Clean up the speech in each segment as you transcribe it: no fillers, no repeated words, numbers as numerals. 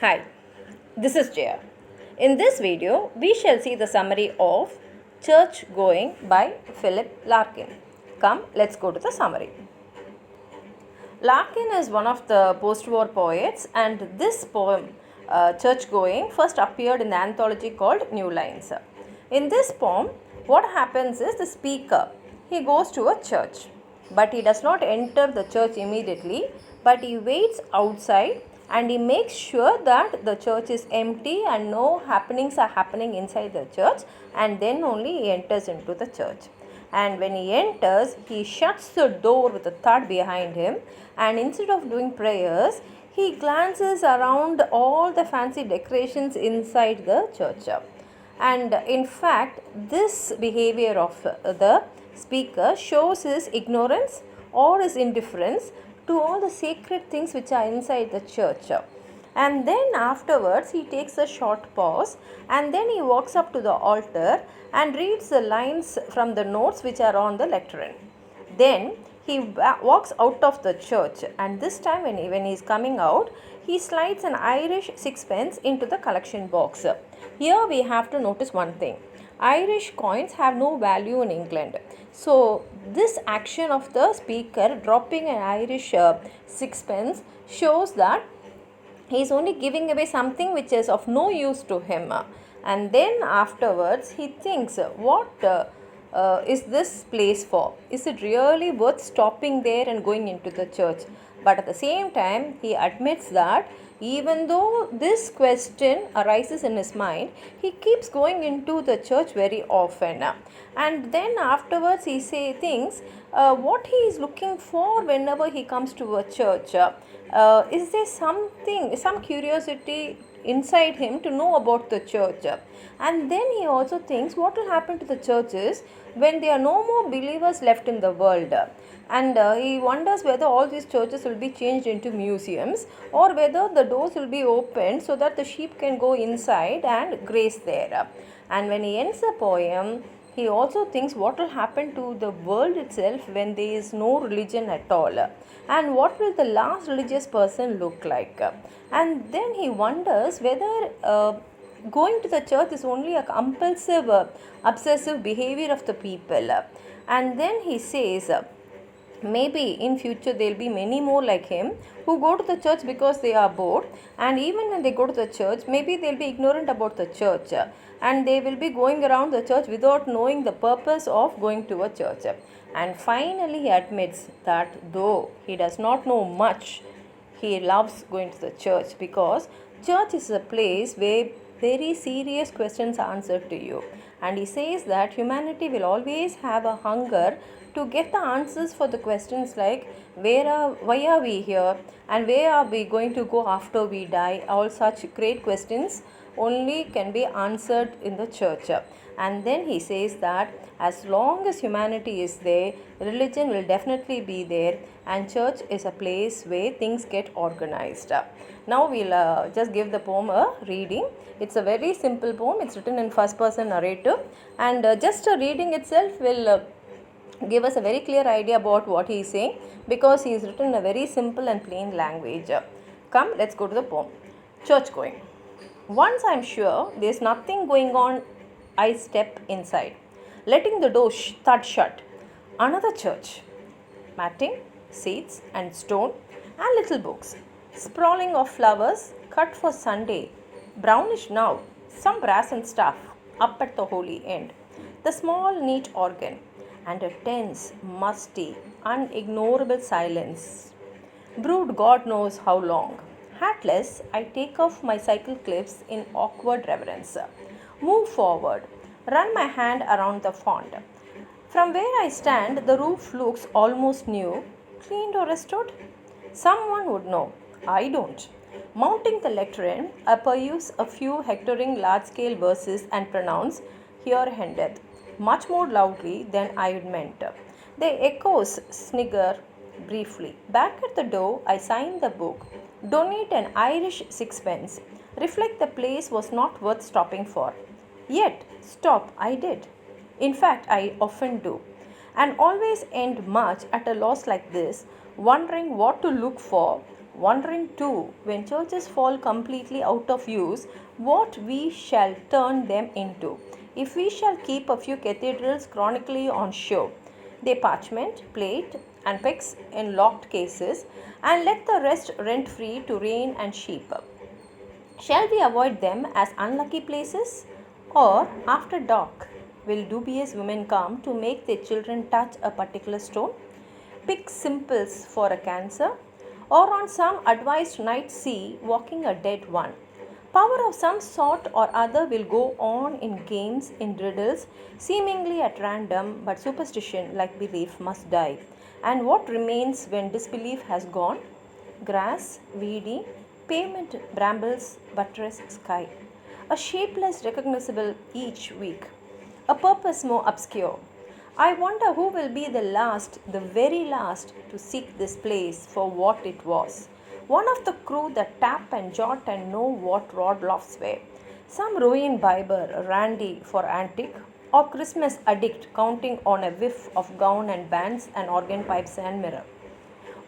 Hi, this is Jaya. In this video, we shall see the summary of Church Going by Philip Larkin. Come, let's go to the summary. Larkin is one of the post-war poets, and this poem, Church Going, first appeared in the anthology called New Lines. In this poem, what happens is the speaker, he goes to a church, but he does not enter the church immediately, but he waits outside and he makes sure that the church is empty and no happenings are happening inside the church, and then only he enters into the church. And when he enters, he shuts the door with a thud behind him, and instead of doing prayers, he glances around all the fancy decorations inside the church. And in fact, this behavior of the speaker shows his ignorance or his indifference to all the sacred things which are inside the church. And then afterwards he takes a short pause, and then he walks up to the altar and reads the lines from the notes which are on the lectern. Then he walks out of the church, and this time when he is coming out, he slides an Irish sixpence into the collection box. Here we have to notice one thing. Irish coins have no value in England. So this action of the speaker dropping an Irish sixpence shows that he is only giving away something which is of no use to him. And then afterwards he thinks, what is this place for? Is it really worth stopping there and going into the church? But at the same time, he admits that even though this question arises in his mind, he keeps going into the church very often. And then afterwards he thinks what he is looking for whenever he comes to a church. Is there some curiosity inside him to know about the church? And then he also thinks what will happen to the churches when there are no more believers left in the world. And he wonders whether all these churches will be changed into museums, or whether the doors will be opened so that the sheep can go inside and graze there. And when he ends the poem, he also thinks what will happen to the world itself when there is no religion at all, and what will the last religious person look like. And then he wonders whether going to the church is only a compulsive, obsessive behavior of the people. And then he says, maybe in future there will be many more like him who go to the church because they are bored, and even when they go to the church, maybe they will be ignorant about the church, and they will be going around the church without knowing the purpose of going to a church. And finally he admits that though he does not know much, he loves going to the church, because church is a place where very serious questions are answered to you. And he says that humanity will always have a hunger to get the answers for the questions like why are we here, and where are we going to go after we die. All such great questions only can be answered in the church. And then he says that as long as humanity is there, religion will definitely be there, and church is a place where things get organized. Now we'll just give the poem a reading. It's a very simple poem. It's written in first person narrative, and just a reading itself will give us a very clear idea about what he is saying, because he is written in a very simple and plain language. Come, let's go to the poem. Church going. Once I'm sure there's nothing going on, I step inside, letting the door thud shut. Another church. Matting, seats and stone and little books. Sprawling of flowers cut for Sunday. Brownish now, some brass and stuff up at the holy end. The small neat organ, and a tense, musty, unignorable silence. Brewed God knows how long. Hatless, I take off my cycle clips in awkward reverence. Move forward, run my hand around the font. From where I stand, the roof looks almost new. Cleaned or restored? Someone would know. I don't. Mounting the lectern, I peruse a few hectoring large-scale verses and pronounce, "Here endeth," much more loudly than I had meant. The echoes snigger briefly. Back at the door, I sign the book. Donate an Irish sixpence. Reflect the place was not worth stopping for. Yet, stop I did. In fact, I often do. And always end much at a loss like this, wondering what to look for, wondering too, when churches fall completely out of use, what we shall turn them into. If we shall keep a few cathedrals chronically on show, they parchment, plate, and pyx in locked cases, and let the rest rent free to rain and sheep. Shall we avoid them as unlucky places? Or, after dark, will dubious women come to make their children touch a particular stone? Pick simples for a cancer, or on some advised night see walking a dead one. Power of some sort or other will go on in games, in riddles, seemingly at random, but superstition, like belief, must die. And what remains when disbelief has gone? Grass, weedy, pavement, brambles, buttress, sky. A shapeless, recognizable each week. A purpose more obscure. I wonder who will be the last, the very last, to seek this place for what it was. One of the crew that tap and jot and know what Rodloffs were. Some ruined Bible, randy for antique, or Christmas addict counting on a whiff of gown and bands and organ pipes and mirror.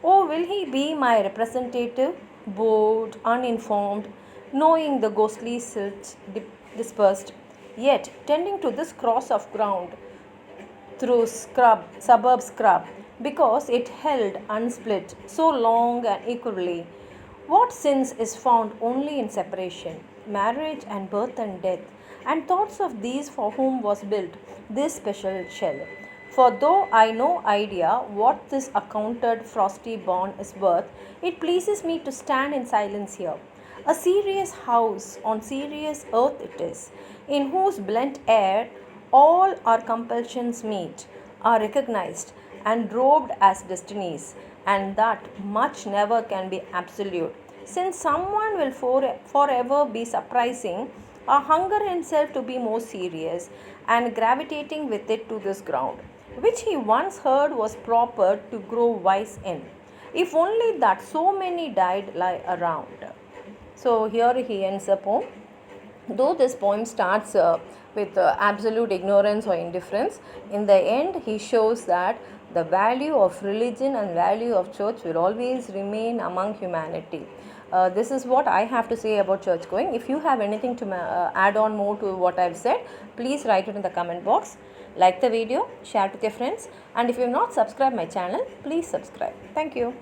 Oh, will he be my representative, bored, uninformed, knowing the ghostly silt dispersed, yet tending to this cross of ground through suburb scrub, because it held unsplit so long and equally? What sins is found only in separation, marriage and birth and death, and thoughts of these for whom was built this special shell. For though I no idea what this accounted frosty bond is worth, it pleases me to stand in silence here. A serious house on serious earth it is, in whose blent air all our compulsions meet, are recognized and robed as destinies, and that much never can be absolute, since someone will forever be surprising or hunger himself to be more serious, and gravitating with it to this ground, which he once heard was proper to grow wise in, if only that so many died lie around. So here he ends the poem. Though this poem starts with absolute ignorance or indifference, in the end he shows that the value of religion and value of church will always remain among humanity. This is what I have to say about church going. If you have anything to add on more to what I've said, please write it in the comment box. Like the video, share it with your friends, and if you have not subscribed my channel, please subscribe. Thank you.